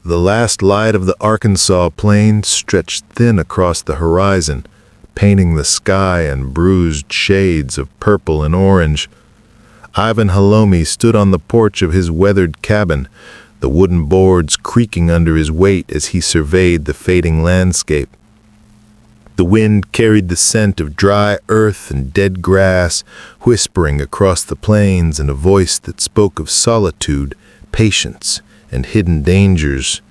The last light of the Arkansas plains stretched thin across the horizon, painting the sky in bruised shades of purple and orange. Iven Hollomi stood on the porch of his weathered cabin, the wooden boards creaking under his weight as he surveyed the fading landscape. The wind carried the scent of dry earth and dead grass, whispering across the plains in a voice that spoke of solitude, patience, and hidden dangers.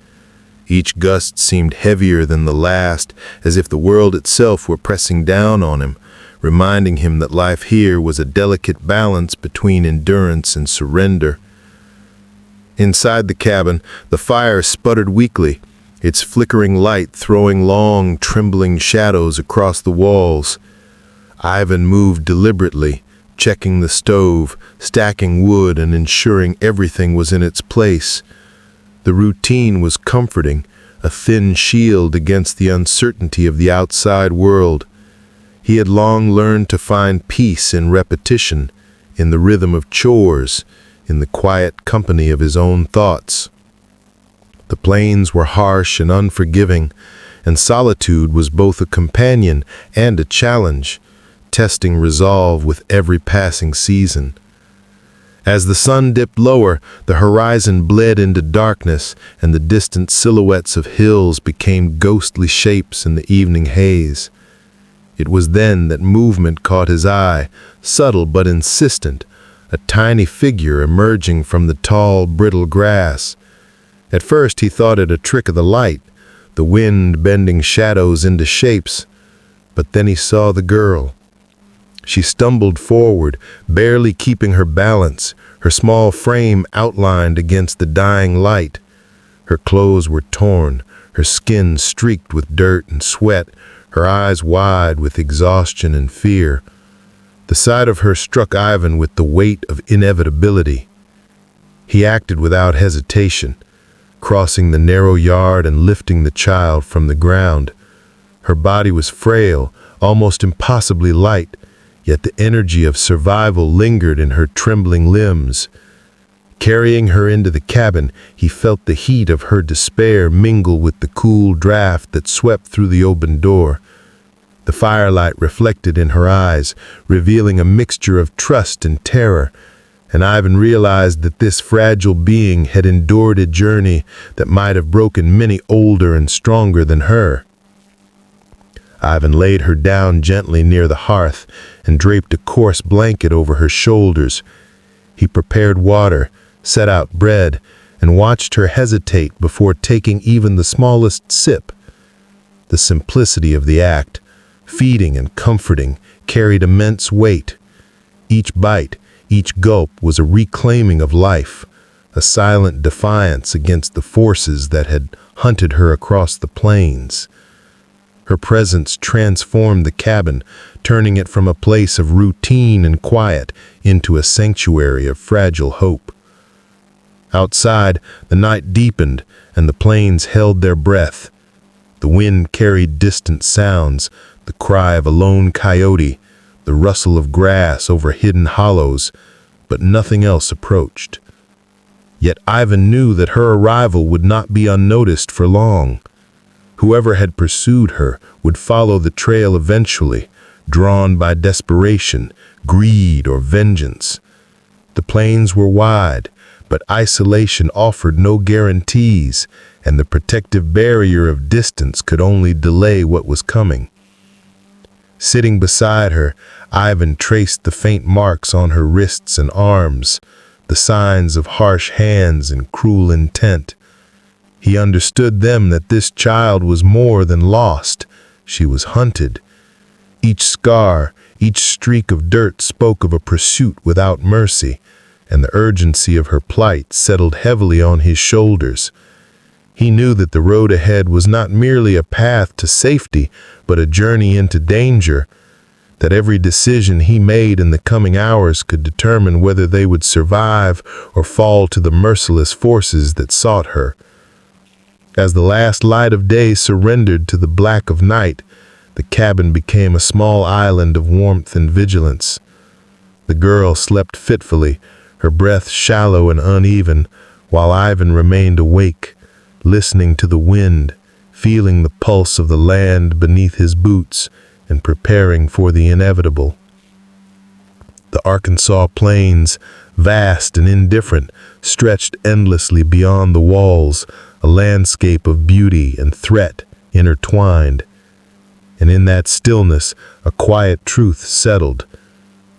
Each gust seemed heavier than the last, as if the world itself were pressing down on him, reminding him that life here was a delicate balance between endurance and surrender. Inside the cabin, the fire sputtered weakly, its flickering light throwing long, trembling shadows across the walls. Iven moved deliberately, checking the stove, stacking wood, and ensuring everything was in its place. The routine was comforting, a thin shield against the uncertainty of the outside world. He had long learned to find peace in repetition, in the rhythm of chores, in the quiet company of his own thoughts. The plains were harsh and unforgiving, and solitude was both a companion and a challenge, testing resolve with every passing season. As the sun dipped lower, the horizon bled into darkness, and the distant silhouettes of hills became ghostly shapes in the evening haze. It was then that movement caught his eye, subtle but insistent, a tiny figure emerging from the tall, brittle grass. At first he thought it a trick of the light, the wind bending shadows into shapes, but then he saw the girl. She stumbled forward, barely keeping her balance, her small frame outlined against the dying light. Her clothes were torn, her skin streaked with dirt and sweat, her eyes wide with exhaustion and fear. The sight of her struck Iven with the weight of inevitability. He acted without hesitation, crossing the narrow yard and lifting the child from the ground. Her body was frail, almost impossibly light, yet the energy of survival lingered in her trembling limbs. Carrying her into the cabin, he felt the heat of her despair mingle with the cool draft that swept through the open door. The firelight reflected in her eyes, revealing a mixture of trust and terror, and Iven realized that this fragile being had endured a journey that might have broken many older and stronger than her. Iven laid her down gently near the hearth and draped a coarse blanket over her shoulders. He prepared water, set out bread, and watched her hesitate before taking even the smallest sip. The simplicity of the act, feeding and comforting, carried immense weight. Each bite, each gulp was a reclaiming of life, a silent defiance against the forces that had hunted her across the plains. Her presence transformed the cabin, turning it from a place of routine and quiet into a sanctuary of fragile hope. Outside, the night deepened and the plains held their breath. The wind carried distant sounds, the cry of a lone coyote, the rustle of grass over hidden hollows, but nothing else approached. Yet Iven knew that her arrival would not be unnoticed for long. Whoever had pursued her would follow the trail eventually, drawn by desperation, greed, or vengeance. The plains were wide, but isolation offered no guarantees, and the protective barrier of distance could only delay what was coming. Sitting beside her, Iven traced the faint marks on her wrists and arms, the signs of harsh hands and cruel intent. He understood then that this child was more than lost. She was hunted. Each scar, each streak of dirt spoke of a pursuit without mercy, and the urgency of her plight settled heavily on his shoulders. He knew that the road ahead was not merely a path to safety, but a journey into danger, that every decision he made in the coming hours could determine whether they would survive or fall to the merciless forces that sought her. As the last light of day surrendered to the black of night, the cabin became a small island of warmth and vigilance. The girl slept fitfully, her breath shallow and uneven, while Iven remained awake, listening to the wind, feeling the pulse of the land beneath his boots, and preparing for the inevitable. The Arkansas plains, vast and indifferent, stretched endlessly beyond the walls, a landscape of beauty and threat intertwined. And in that stillness, a quiet truth settled.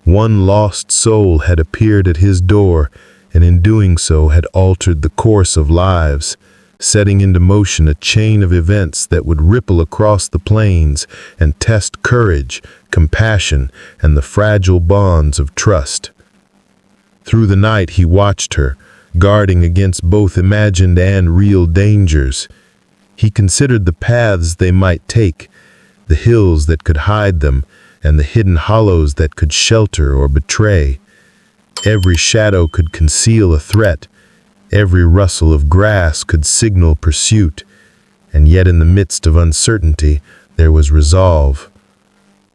One lost soul had appeared at his door, and in doing so had altered the course of lives, setting into motion a chain of events that would ripple across the plains and test courage, compassion, and the fragile bonds of trust. Through the night he watched her, guarding against both imagined and real dangers. He considered the paths they might take, the hills that could hide them, and the hidden hollows that could shelter or betray. Every shadow could conceal a threat. Every rustle of grass could signal pursuit. And yet in the midst of uncertainty, there was resolve.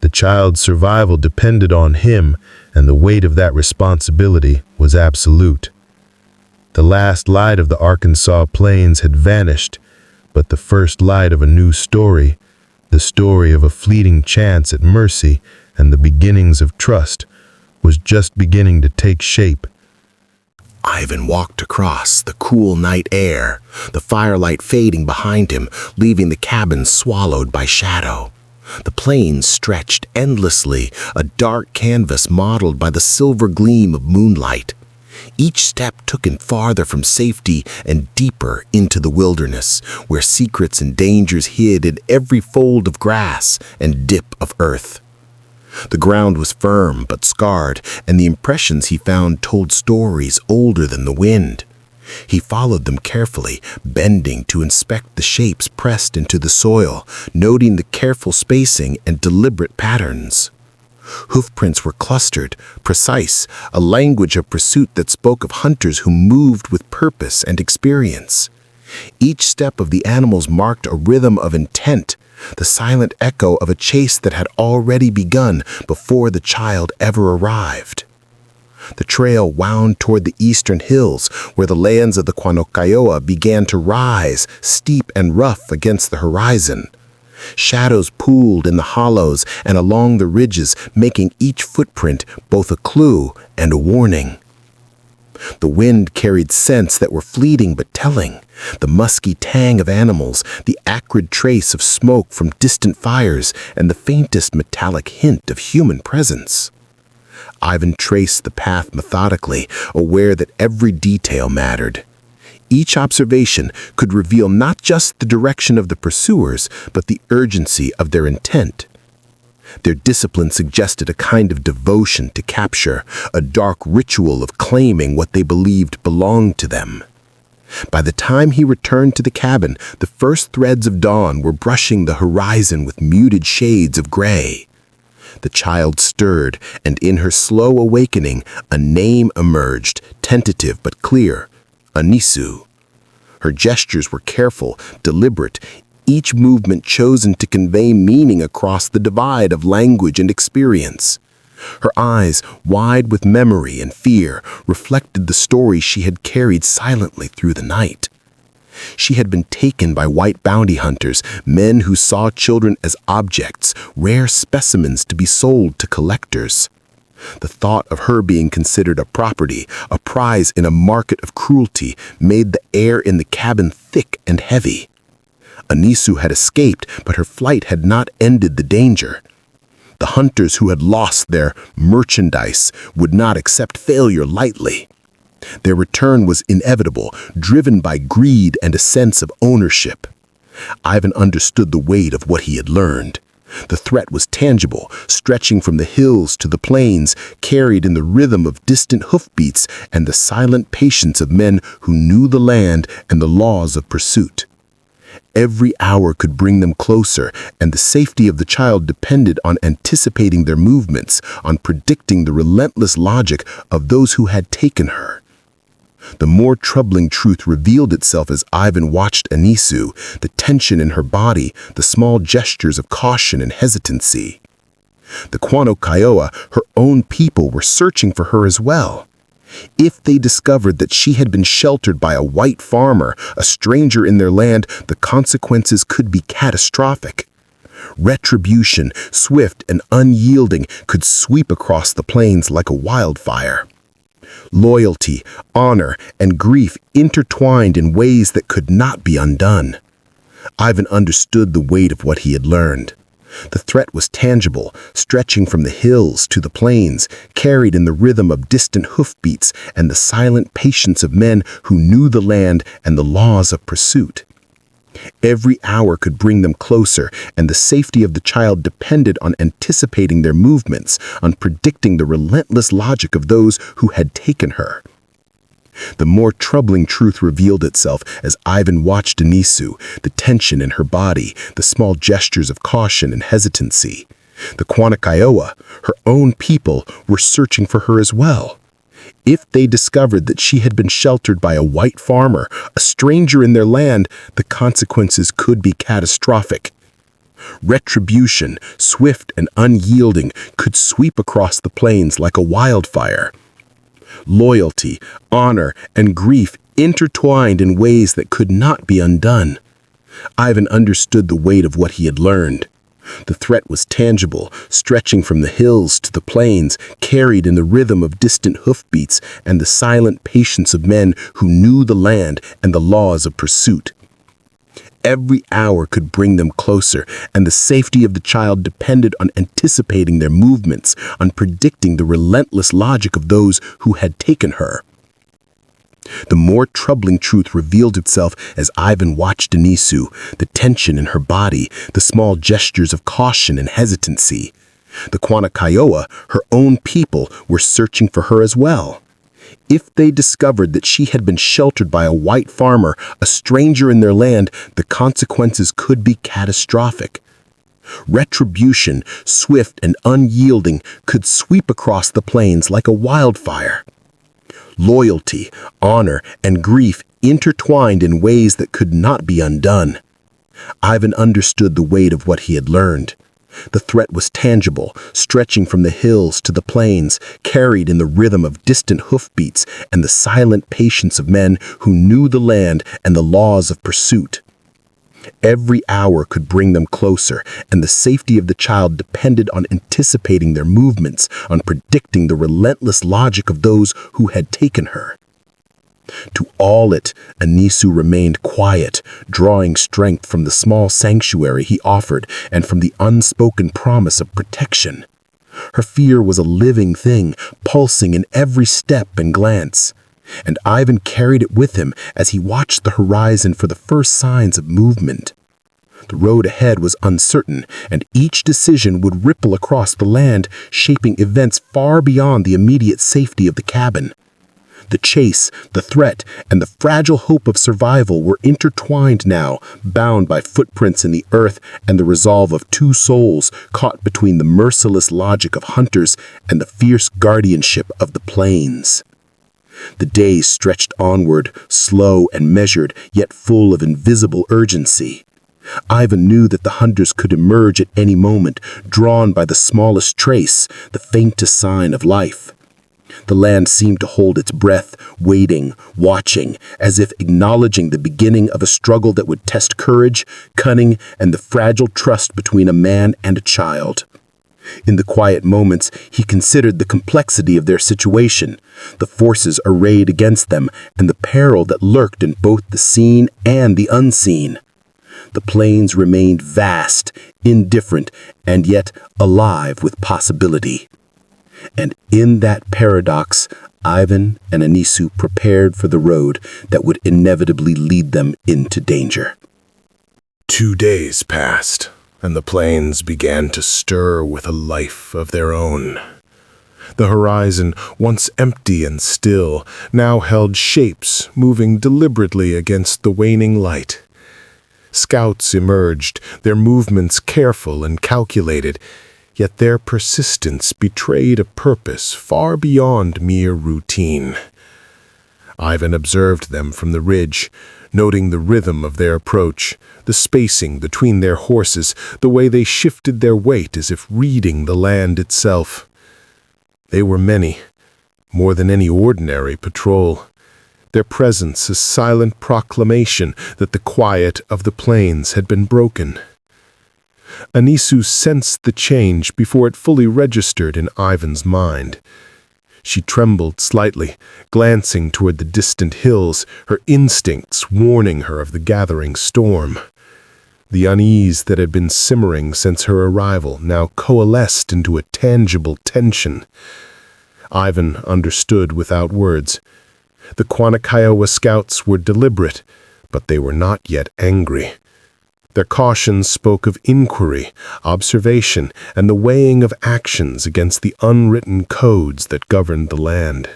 The child's survival depended on him, and the weight of that responsibility was absolute. The last light of the Arkansas plains had vanished, but the first light of a new story, the story of a fleeting chance at mercy and the beginnings of trust, was just beginning to take shape. Iven walked across the cool night air, the firelight fading behind him, leaving the cabin swallowed by shadow. The plains stretched endlessly, a dark canvas modeled by the silver gleam of moonlight. Each step took him farther from safety and deeper into the wilderness, where secrets and dangers hid in every fold of grass and dip of earth. The ground was firm but scarred, and the impressions he found told stories older than the wind. He followed them carefully, bending to inspect the shapes pressed into the soil, noting the careful spacing and deliberate patterns. Hoofprints were clustered, precise, a language of pursuit that spoke of hunters who moved with purpose and experience. Each step of the animals marked a rhythm of intent, the silent echo of a chase that had already begun before the child ever arrived. The trail wound toward the eastern hills, where the lands of the Quanocaioa began to rise, steep and rough against the horizon. Shadows pooled in the hollows and along the ridges, making each footprint both a clue and a warning. The wind carried scents that were fleeting but telling, the musky tang of animals, the acrid trace of smoke from distant fires, and the faintest metallic hint of human presence. Iven traced the path methodically, aware that every detail mattered. Each observation could reveal not just the direction of the pursuers, but the urgency of their intent. Their discipline suggested a kind of devotion to capture, a dark ritual of claiming what they believed belonged to them. By the time he returned to the cabin, the first threads of dawn were brushing the horizon with muted shades of gray. The child stirred, and in her slow awakening, a name emerged, tentative but clear: Anisu. Her gestures were careful, deliberate, each movement chosen to convey meaning across the divide of language and experience. Her eyes, wide with memory and fear, reflected the story she had carried silently through the night. She had been taken by white bounty hunters, men who saw children as objects, rare specimens to be sold to collectors. The thought of her being considered a property, a prize in a market of cruelty, made the air in the cabin thick and heavy. Anisu had escaped, but her flight had not ended the danger. The hunters who had lost their merchandise would not accept failure lightly. Their return was inevitable, driven by greed and a sense of ownership. Iven understood the weight of what he had learned. The threat was tangible, stretching from the hills to the plains, carried in the rhythm of distant hoofbeats and the silent patience of men who knew the land and the laws of pursuit. Every hour could bring them closer, and the safety of the child depended on anticipating their movements, on predicting the relentless logic of those who had taken her. The more troubling truth revealed itself as Iven watched Anisu, the tension in her body, the small gestures of caution and hesitancy. The Quanocaioa, her own people, were searching for her as well. If they discovered that she had been sheltered by a white farmer, a stranger in their land, the consequences could be catastrophic. Retribution, swift and unyielding, could sweep across the plains like a wildfire. Loyalty, honor, and grief intertwined in ways that could not be undone. Ivan understood the weight of what he had learned. The threat was tangible, stretching from the hills to the plains, carried in the rhythm of distant hoofbeats and the silent patience of men who knew the land and the laws of pursuit. Every hour could bring them closer, and the safety of the child depended on anticipating their movements, on predicting the relentless logic of those who had taken her. The more troubling truth revealed itself as Ivan watched Anisu, the tension in her body, the small gestures of caution and hesitancy. The Kwanakaiwa, her own people, were searching for her as well. If they discovered that she had been sheltered by a white farmer, a stranger in their land, the consequences could be catastrophic. Retribution, swift and unyielding, could sweep across the plains like a wildfire. Loyalty, honor, and grief intertwined in ways that could not be undone. Ivan understood the weight of what he had learned. The threat was tangible, stretching from the hills to the plains, carried in the rhythm of distant hoofbeats and the silent patience of men who knew the land and the laws of pursuit. Every hour could bring them closer, and the safety of the child depended on anticipating their movements, on predicting the relentless logic of those who had taken her. The more troubling truth revealed itself as Ivan watched Anisu, the tension in her body, the small gestures of caution and hesitancy. The Kwanakaiwa, her own people, were searching for her as well. If they discovered that she had been sheltered by a white farmer, a stranger in their land, the consequences could be catastrophic. Retribution, swift and unyielding, could sweep across the plains like a wildfire. Loyalty, honor, and grief intertwined in ways that could not be undone. Ivan understood the weight of what he had learned. The threat was tangible, stretching from the hills to the plains, carried in the rhythm of distant hoofbeats and the silent patience of men who knew the land and the laws of pursuit. Every hour could bring them closer, and the safety of the child depended on anticipating their movements, on predicting the relentless logic of those who had taken her. To all it, Anisu remained quiet, drawing strength from the small sanctuary he offered and from the unspoken promise of protection. Her fear was a living thing, pulsing in every step and glance. And Ivan carried it with him as he watched the horizon for the first signs of movement. The road ahead was uncertain, and each decision would ripple across the land, shaping events far beyond the immediate safety of the cabin. The chase, the threat, and the fragile hope of survival were intertwined now, bound by footprints in the earth and the resolve of two souls caught between the merciless logic of hunters and the fierce guardianship of the plains. The days stretched onward, slow and measured, yet full of invisible urgency. Ivan knew that the hunters could emerge at any moment, drawn by the smallest trace, the faintest sign of life. The land seemed to hold its breath, waiting, watching, as if acknowledging the beginning of a struggle that would test courage, cunning, and the fragile trust between a man and a child. In the quiet moments, he considered the complexity of their situation, the forces arrayed against them, and the peril that lurked in both the seen and the unseen. The plains remained vast, indifferent, and yet alive with possibility. And in that paradox, Ivan and Anisu prepared for the road that would inevitably lead them into danger. 2 days passed, and the plains began to stir with a life of their own. The horizon, once empty and still, now held shapes moving deliberately against the waning light. Scouts emerged, their movements careful and calculated, yet their persistence betrayed a purpose far beyond mere routine. Ivan observed them from the ridge, noting the rhythm of their approach, the spacing between their horses, the way they shifted their weight as if reading the land itself. They were many, more than any ordinary patrol. Their presence a silent proclamation that the quiet of the plains had been broken. Anisu sensed the change before it fully registered in Ivan's mind. She trembled slightly, glancing toward the distant hills, her instincts warning her of the gathering storm. The unease that had been simmering since her arrival now coalesced into a tangible tension. Ivan understood without words. The Quanakiowa scouts were deliberate, but they were not yet angry. Their caution spoke of inquiry, observation, and the weighing of actions against the unwritten codes that governed the land.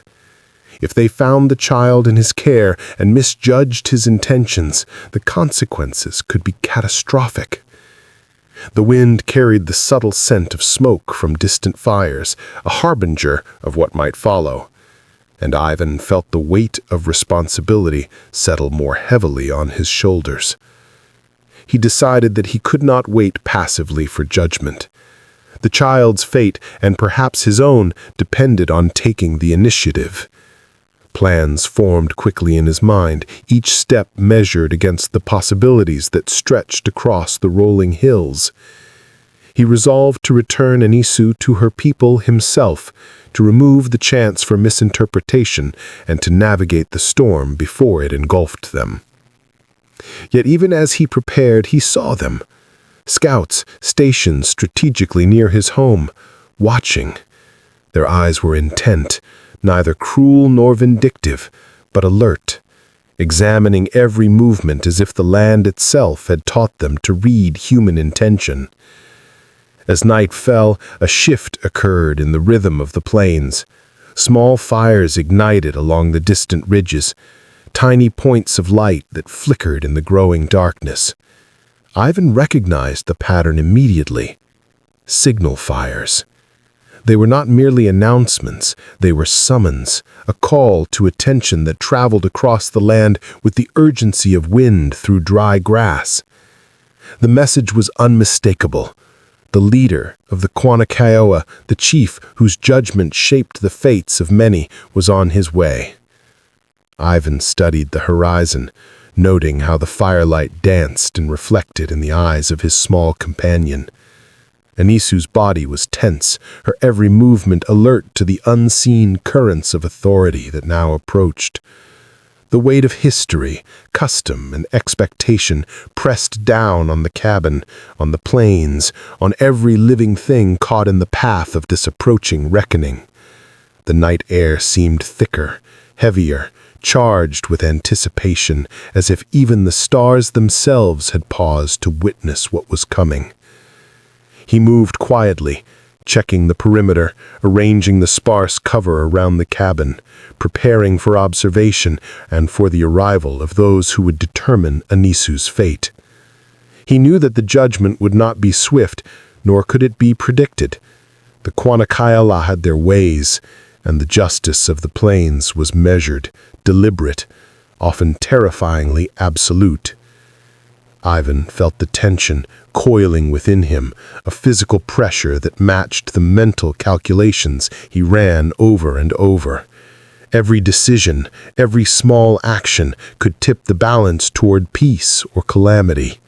If they found the child in his care and misjudged his intentions, the consequences could be catastrophic. The wind carried the subtle scent of smoke from distant fires, a harbinger of what might follow, and Ivan felt the weight of responsibility settle more heavily on his shoulders. He decided that he could not wait passively for judgment. The child's fate, and perhaps his own, depended on taking the initiative. Plans formed quickly in his mind, each step measured against the possibilities that stretched across the rolling hills. He resolved to return Anisu to her people himself, to remove the chance for misinterpretation, and to navigate the storm before it engulfed them. Yet even as he prepared, he saw them. Scouts stationed strategically near his home, watching. Their eyes were intent, neither cruel nor vindictive, but alert, examining every movement as if the land itself had taught them to read human intention. As night fell, a shift occurred in the rhythm of the plains. Small fires ignited along the distant ridges, tiny points of light that flickered in the growing darkness. Ivan recognized the pattern immediately. Signal fires. They were not merely announcements, they were summons, a call to attention that traveled across the land with the urgency of wind through dry grass. The message was unmistakable. The leader of the Quanakiowa, the chief whose judgment shaped the fates of many, was on his way. Ivan studied the horizon, noting how the firelight danced and reflected in the eyes of his small companion. Anisu's body was tense, her every movement alert to the unseen currents of authority that now approached. The weight of history, custom, and expectation pressed down on the cabin, on the plains, on every living thing caught in the path of this approaching reckoning. The night air seemed thicker, heavier, charged with anticipation, as if even the stars themselves had paused to witness what was coming. He moved quietly, checking the perimeter, arranging the sparse cover around the cabin, preparing for observation and for the arrival of those who would determine Anisu's fate. He knew that the judgment would not be swift, nor could it be predicted. The Quanakiowa had their ways, and the justice of the plains was measured, deliberate, often terrifyingly absolute. Ivan felt the tension coiling within him, a physical pressure that matched the mental calculations he ran over and over. Every decision, every small action could tip the balance toward peace or calamity.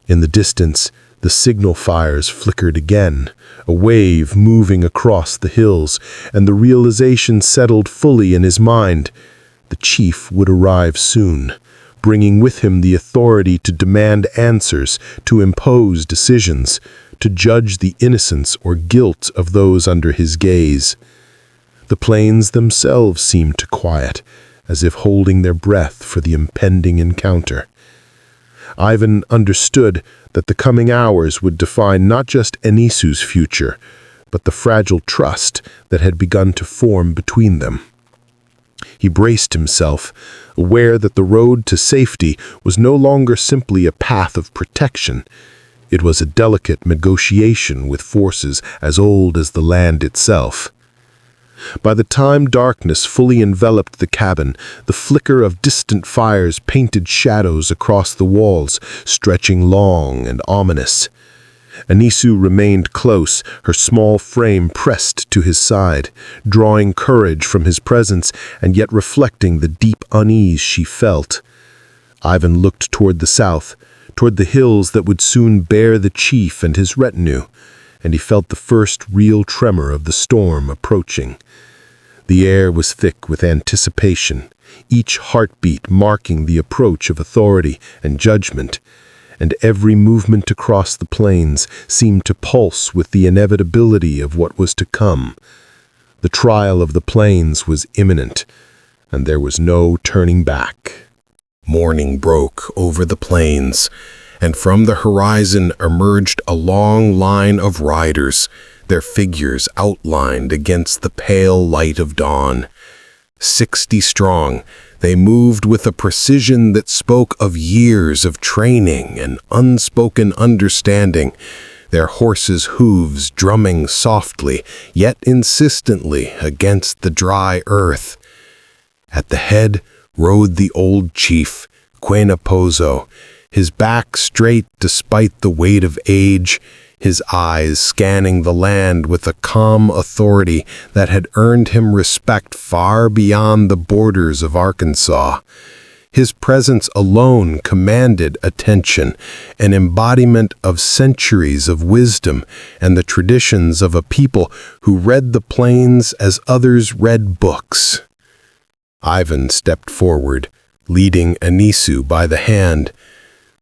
In the distance, the signal fires flickered again, a wave moving across the hills, and the realization settled fully in his mind. The chief would arrive soon, bringing with him the authority to demand answers, to impose decisions, to judge the innocence or guilt of those under his gaze. The plains themselves seemed to quiet, as if holding their breath for the impending encounter. Ivan understood that the coming hours would define not just Anisu's future, but the fragile trust that had begun to form between them. He braced himself, aware that the road to safety was no longer simply a path of protection. It was a delicate negotiation with forces as old as the land itself. By the time darkness fully enveloped the cabin, the flicker of distant fires painted shadows across the walls, stretching long and ominous. Anisu remained close, her small frame pressed to his side, drawing courage from his presence and yet reflecting the deep unease she felt. Ivan looked toward the south, toward the hills that would soon bear the chief and his retinue, and he felt the first real tremor of the storm approaching. The air was thick with anticipation, each heartbeat marking the approach of authority and judgment, and every movement across the plains seemed to pulse with the inevitability of what was to come. The trial of the plains was imminent, and there was no turning back. Morning broke over the plains, and from the horizon emerged a long line of riders, their figures outlined against the pale light of dawn. 60 strong, they moved with a precision that spoke of years of training and unspoken understanding, their horses' hooves drumming softly, yet insistently against the dry earth. At the head rode the old chief, Quenapozo, his back straight despite the weight of age, his eyes scanning the land with a calm authority that had earned him respect far beyond the borders of Arkansas. His presence alone commanded attention, an embodiment of centuries of wisdom and the traditions of a people who read the plains as others read books. Ivan stepped forward, leading Anisu by the hand.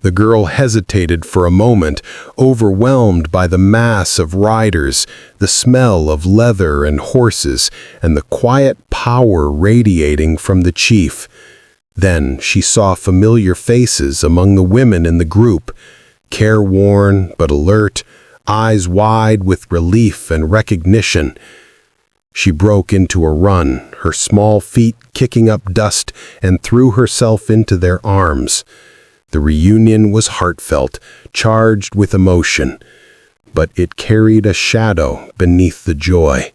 The girl hesitated for a moment, overwhelmed by the mass of riders, the smell of leather and horses, and the quiet power radiating from the chief. Then she saw familiar faces among the women in the group, careworn but alert, eyes wide with relief and recognition. She broke into a run, her small feet kicking up dust, and threw herself into their arms. The reunion was heartfelt, charged with emotion, but it carried a shadow beneath the joy.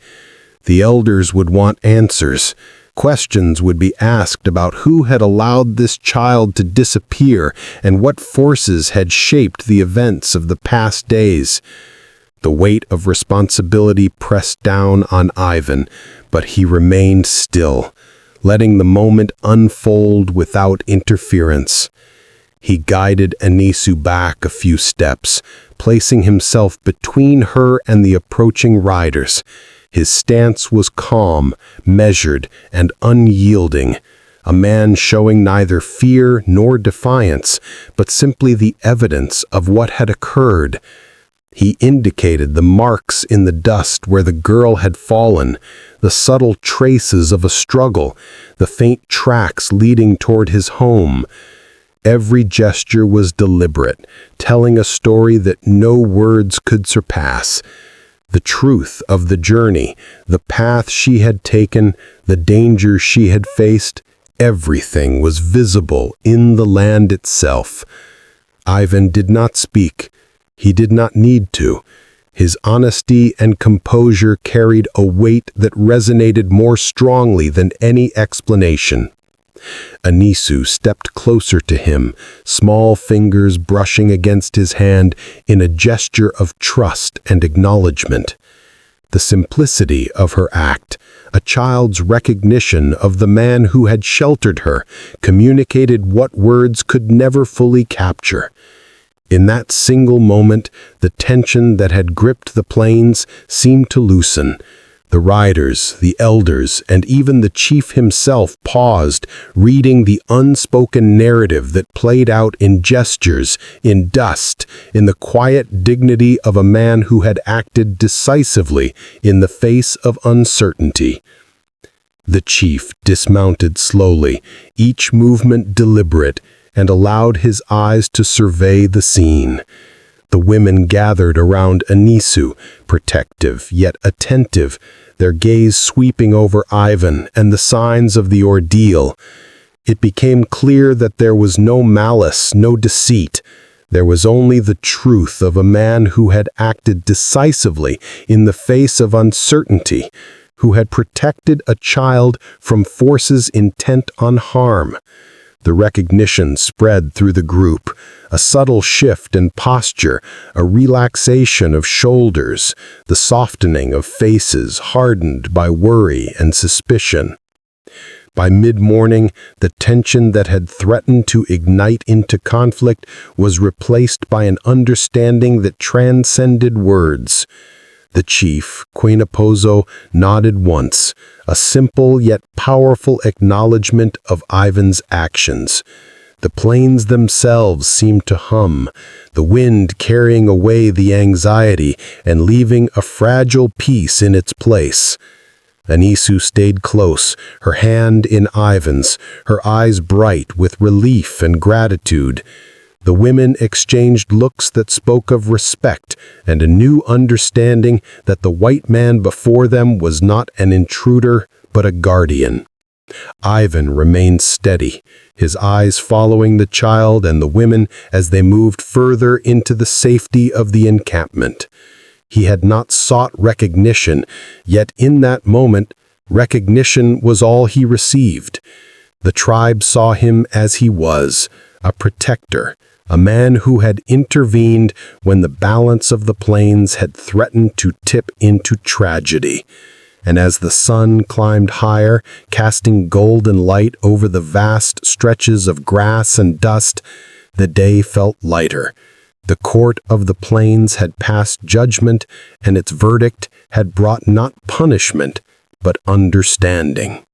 The elders would want answers. Questions would be asked about who had allowed this child to disappear and what forces had shaped the events of the past days. The weight of responsibility pressed down on Ivan, but he remained still, letting the moment unfold without interference. He guided Anisu back a few steps, placing himself between her and the approaching riders. His stance was calm, measured, and unyielding, a man showing neither fear nor defiance, but simply the evidence of what had occurred. He indicated the marks in the dust where the girl had fallen, the subtle traces of a struggle, the faint tracks leading toward his home. Every gesture was deliberate, telling a story that no words could surpass. The truth of the journey, the path she had taken, the danger she had faced, everything was visible in the land itself. Ivan did not speak. He did not need to. His honesty and composure carried a weight that resonated more strongly than any explanation. Anisu stepped closer to him, small fingers brushing against his hand in a gesture of trust and acknowledgement. The simplicity of her act, a child's recognition of the man who had sheltered her, communicated what words could never fully capture. In that single moment, the tension that had gripped the plains seemed to loosen. The riders, the elders, and even the chief himself paused, reading the unspoken narrative that played out in gestures, in dust, in the quiet dignity of a man who had acted decisively in the face of uncertainty. The chief dismounted slowly, each movement deliberate, and allowed his eyes to survey the scene. The women gathered around Anisu, protective yet attentive, their gaze sweeping over Ivan and the signs of the ordeal. It became clear that there was no malice, no deceit. There was only the truth of a man who had acted decisively in the face of uncertainty, who had protected a child from forces intent on harm. The recognition spread through the group, a subtle shift in posture, a relaxation of shoulders, the softening of faces hardened by worry and suspicion. By mid-morning, the tension that had threatened to ignite into conflict was replaced by an understanding that transcended words. The chief, Quenapozo, nodded once, a simple yet powerful acknowledgement of Ivan's actions. The plains themselves seemed to hum, the wind carrying away the anxiety and leaving a fragile peace in its place. Anisu stayed close, her hand in Ivan's, her eyes bright with relief and gratitude. The women exchanged looks that spoke of respect and a new understanding that the white man before them was not an intruder but a guardian. Ivan remained steady, his eyes following the child and the women as they moved further into the safety of the encampment. He had not sought recognition, yet in that moment, recognition was all he received. The tribe saw him as he was, a protector, a man who had intervened when the balance of the plains had threatened to tip into tragedy. And as the sun climbed higher, casting golden light over the vast stretches of grass and dust, the day felt lighter. The court of the plains had passed judgment, and its verdict had brought not punishment, but understanding.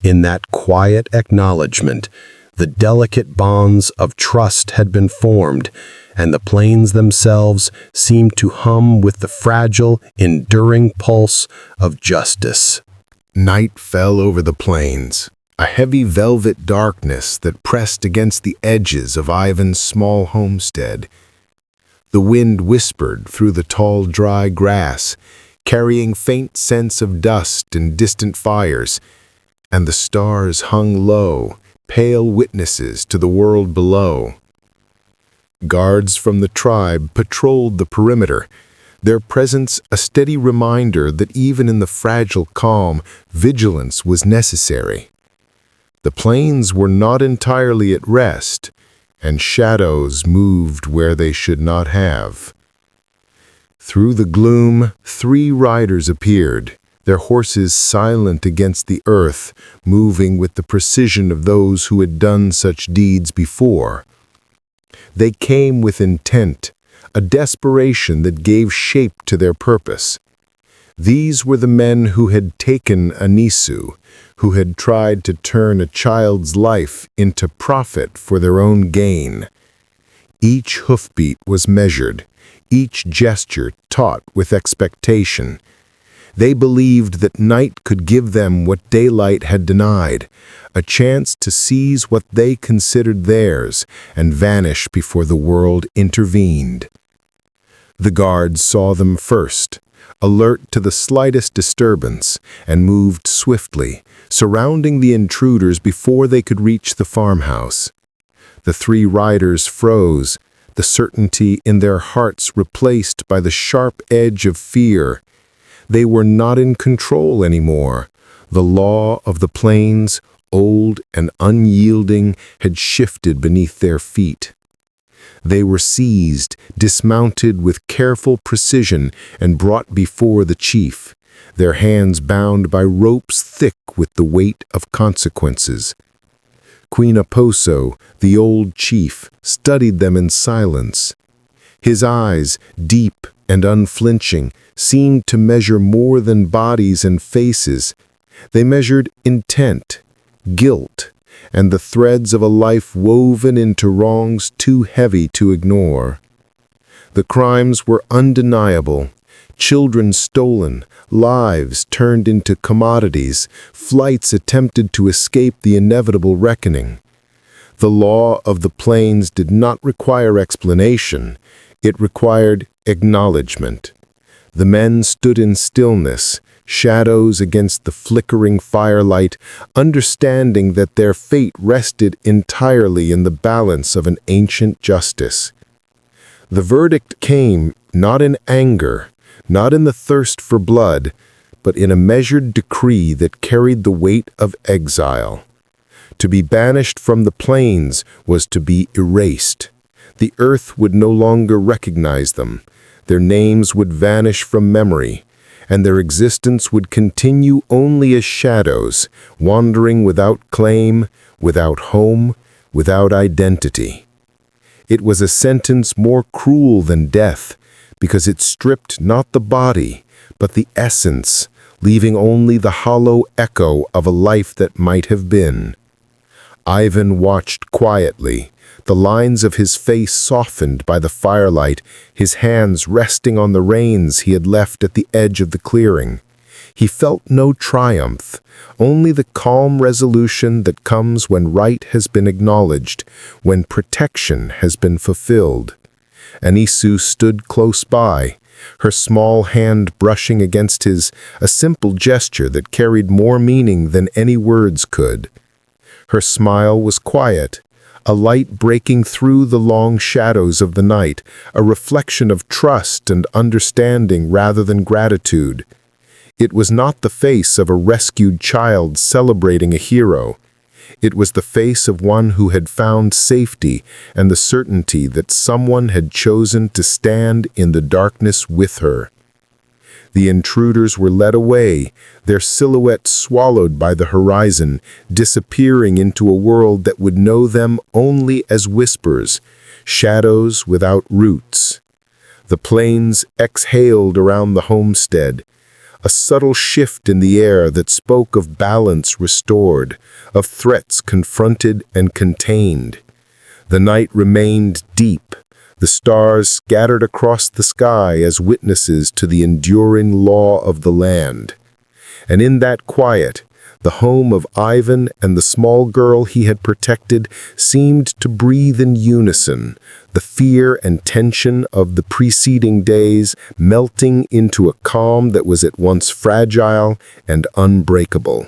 In that quiet acknowledgement, the delicate bonds of trust had been formed, and the plains themselves seemed to hum with the fragile, enduring pulse of justice. Night fell over the plains, a heavy velvet darkness that pressed against the edges of Ivan's small homestead. The wind whispered through the tall, dry grass, carrying faint scents of dust and distant fires, and the stars hung low, pale witnesses to the world below. Guards from the tribe patrolled the perimeter, their presence a steady reminder that even in the fragile calm, vigilance was necessary. The plains were not entirely at rest, and shadows moved where they should not have. Through the gloom, 3 riders appeared, their horses silent against the earth, moving with the precision of those who had done such deeds before. They came with intent, a desperation that gave shape to their purpose. These were the men who had taken Anisu, who had tried to turn a child's life into profit for their own gain. Each hoofbeat was measured, each gesture taught with expectation. They believed that night could give them what daylight had denied, a chance to seize what they considered theirs and vanish before the world intervened. The guards saw them first, alert to the slightest disturbance, and moved swiftly, surrounding the intruders before they could reach the farmhouse. The 3 riders froze, the certainty in their hearts replaced by the sharp edge of fear. They were not in control anymore. The law of the plains, old and unyielding, had shifted beneath their feet. They were seized, dismounted with careful precision, and brought before the chief, their hands bound by ropes thick with the weight of consequences. Quenapozo, the old chief, studied them in silence. His eyes, deep and unflinching, seemed to measure more than bodies and faces. They measured intent, guilt, and the threads of a life woven into wrongs too heavy to ignore. The crimes were undeniable. Children stolen, lives turned into commodities, flights attempted to escape the inevitable reckoning. The law of the plains did not require explanation. It required acknowledgement. The men stood in stillness, shadows against the flickering firelight, understanding that their fate rested entirely in the balance of an ancient justice. The verdict came not in anger, not in the thirst for blood, but in a measured decree that carried the weight of exile. To be banished from the plains was to be erased. The earth would no longer recognize them. Their names would vanish from memory, and their existence would continue only as shadows, wandering without claim, without home, without identity. It was a sentence more cruel than death, because it stripped not the body, but the essence, leaving only the hollow echo of a life that might have been. Ivan watched quietly, the lines of his face softened by the firelight, his hands resting on the reins he had left at the edge of the clearing. He felt no triumph, only the calm resolution that comes when right has been acknowledged, when protection has been fulfilled. Anisu stood close by, her small hand brushing against his, a simple gesture that carried more meaning than any words could. Her smile was quiet, a light breaking through the long shadows of the night, a reflection of trust and understanding rather than gratitude. It was not the face of a rescued child celebrating a hero. It was the face of one who had found safety and the certainty that someone had chosen to stand in the darkness with her. The intruders were led away, their silhouettes swallowed by the horizon, disappearing into a world that would know them only as whispers, shadows without roots. The plains exhaled around the homestead, a subtle shift in the air that spoke of balance restored, of threats confronted and contained. The night remained deep, the stars scattered across the sky as witnesses to the enduring law of the land. And in that quiet, the home of Ivan and the small girl he had protected seemed to breathe in unison, the fear and tension of the preceding days melting into a calm that was at once fragile and unbreakable.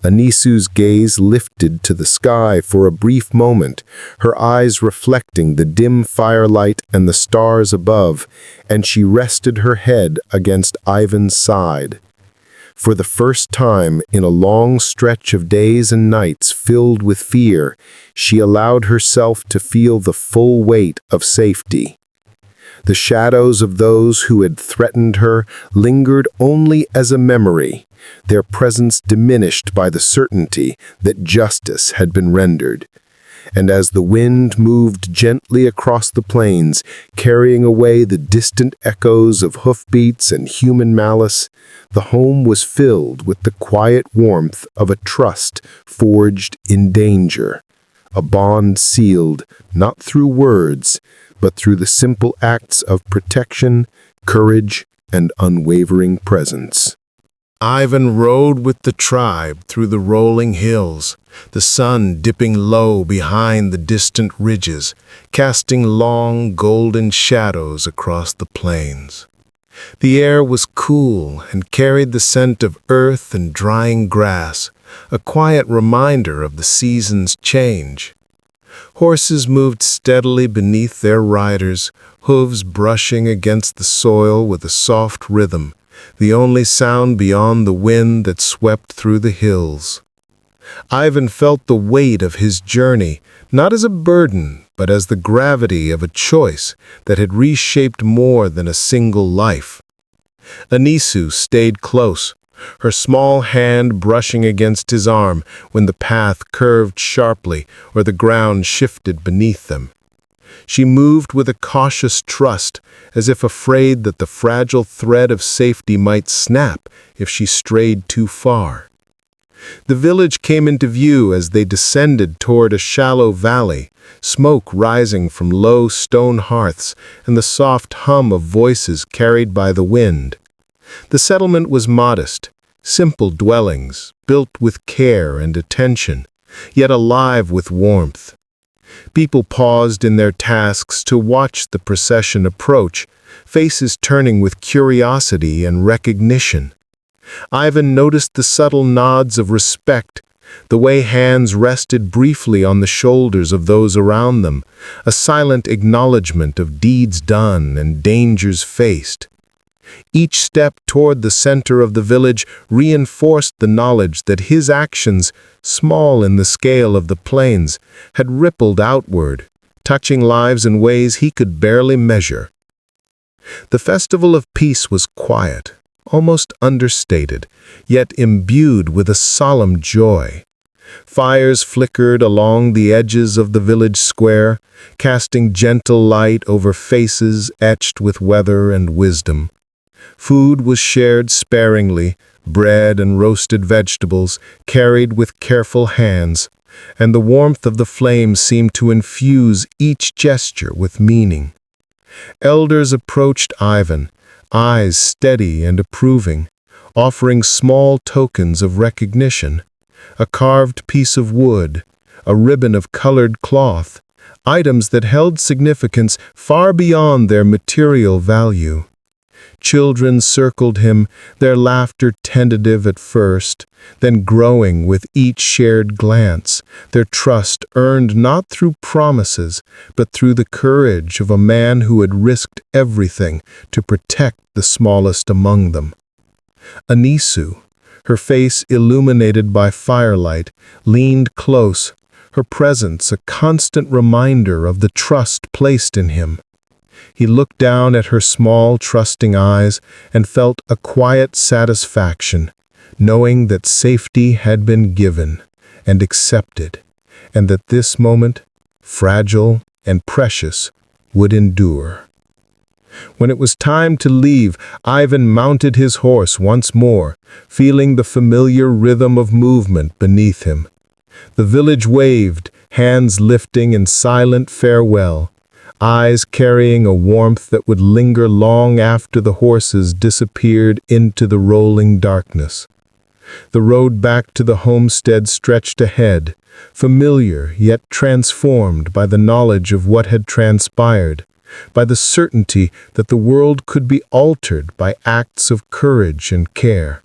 Anisu's gaze lifted to the sky for a brief moment, her eyes reflecting the dim firelight and the stars above, and she rested her head against Ivan's side. For the first time in a long stretch of days and nights filled with fear, she allowed herself to feel the full weight of safety. The shadows of those who had threatened her lingered only as a memory, their presence diminished by the certainty that justice had been rendered. And as the wind moved gently across the plains, carrying away the distant echoes of hoofbeats and human malice, the home was filled with the quiet warmth of a trust forged in danger, a bond sealed not through words, but through the simple acts of protection, courage, and unwavering presence. Ivan rode with the tribe through the rolling hills, the sun dipping low behind the distant ridges, casting long golden shadows across the plains. The air was cool and carried the scent of earth and drying grass, a quiet reminder of the season's change. Horses moved steadily beneath their riders, hooves brushing against the soil with a soft rhythm, the only sound beyond the wind that swept through the hills. Ivan felt the weight of his journey, not as a burden, but as the gravity of a choice that had reshaped more than a single life. Anisu stayed close, her small hand brushing against his arm when the path curved sharply or the ground shifted beneath them. She moved with a cautious trust, as if afraid that the fragile thread of safety might snap if she strayed too far. The village came into view as they descended toward a shallow valley, smoke rising from low stone hearths and the soft hum of voices carried by the wind. The settlement was modest, simple dwellings, built with care and attention, yet alive with warmth. People paused in their tasks to watch the procession approach, faces turning with curiosity and recognition. Ivan noticed the subtle nods of respect, the way hands rested briefly on the shoulders of those around them, a silent acknowledgement of deeds done and dangers faced. Each step toward the center of the village reinforced the knowledge that his actions, small in the scale of the plains, had rippled outward, touching lives in ways he could barely measure. The Festival of Peace was quiet, almost understated, yet imbued with a solemn joy. Fires flickered along the edges of the village square, casting gentle light over faces etched with weather and wisdom. Food was shared sparingly, bread and roasted vegetables carried with careful hands, and the warmth of the flames seemed to infuse each gesture with meaning. Elders approached Iven, eyes steady and approving, offering small tokens of recognition. A carved piece of wood, a ribbon of colored cloth, items that held significance far beyond their material value. Children circled him, their laughter tentative at first, then growing with each shared glance, their trust earned not through promises, but through the courage of a man who had risked everything to protect the smallest among them. Anisu, her face illuminated by firelight, leaned close, her presence a constant reminder of the trust placed in him. He looked down at her small, trusting eyes and felt a quiet satisfaction, knowing that safety had been given and accepted, and that this moment, fragile and precious, would endure. When it was time to leave, Iven mounted his horse once more, feeling the familiar rhythm of movement beneath him. The village waved, hands lifting in silent farewell, eyes carrying a warmth that would linger long after the horses disappeared into the rolling darkness. The road back to the homestead stretched ahead, familiar yet transformed by the knowledge of what had transpired, by the certainty that the world could be altered by acts of courage and care.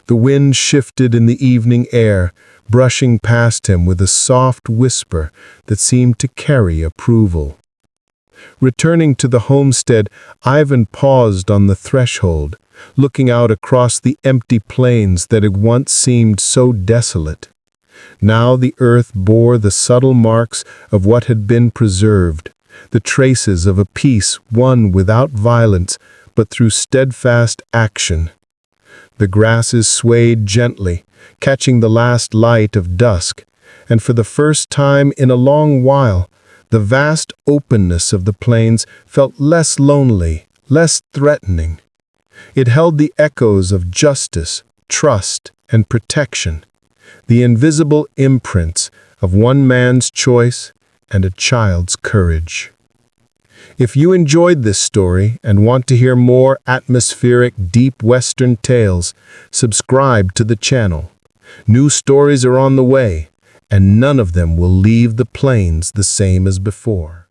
The wind shifted in the evening air, brushing past him with a soft whisper that seemed to carry approval. Returning to the homestead, Iven paused on the threshold, looking out across the empty plains that had once seemed so desolate. Now the earth bore the subtle marks of what had been preserved, the traces of a peace won without violence, but through steadfast action. The grasses swayed gently, catching the last light of dusk, and for the first time in a long while, the vast openness of the plains felt less lonely, less threatening. It held the echoes of justice, trust, and protection, the invisible imprints of one man's choice and a child's courage. If you enjoyed this story and want to hear more atmospheric, deep Western tales, subscribe to the channel. New stories are on the way, and none of them will leave the plains the same as before.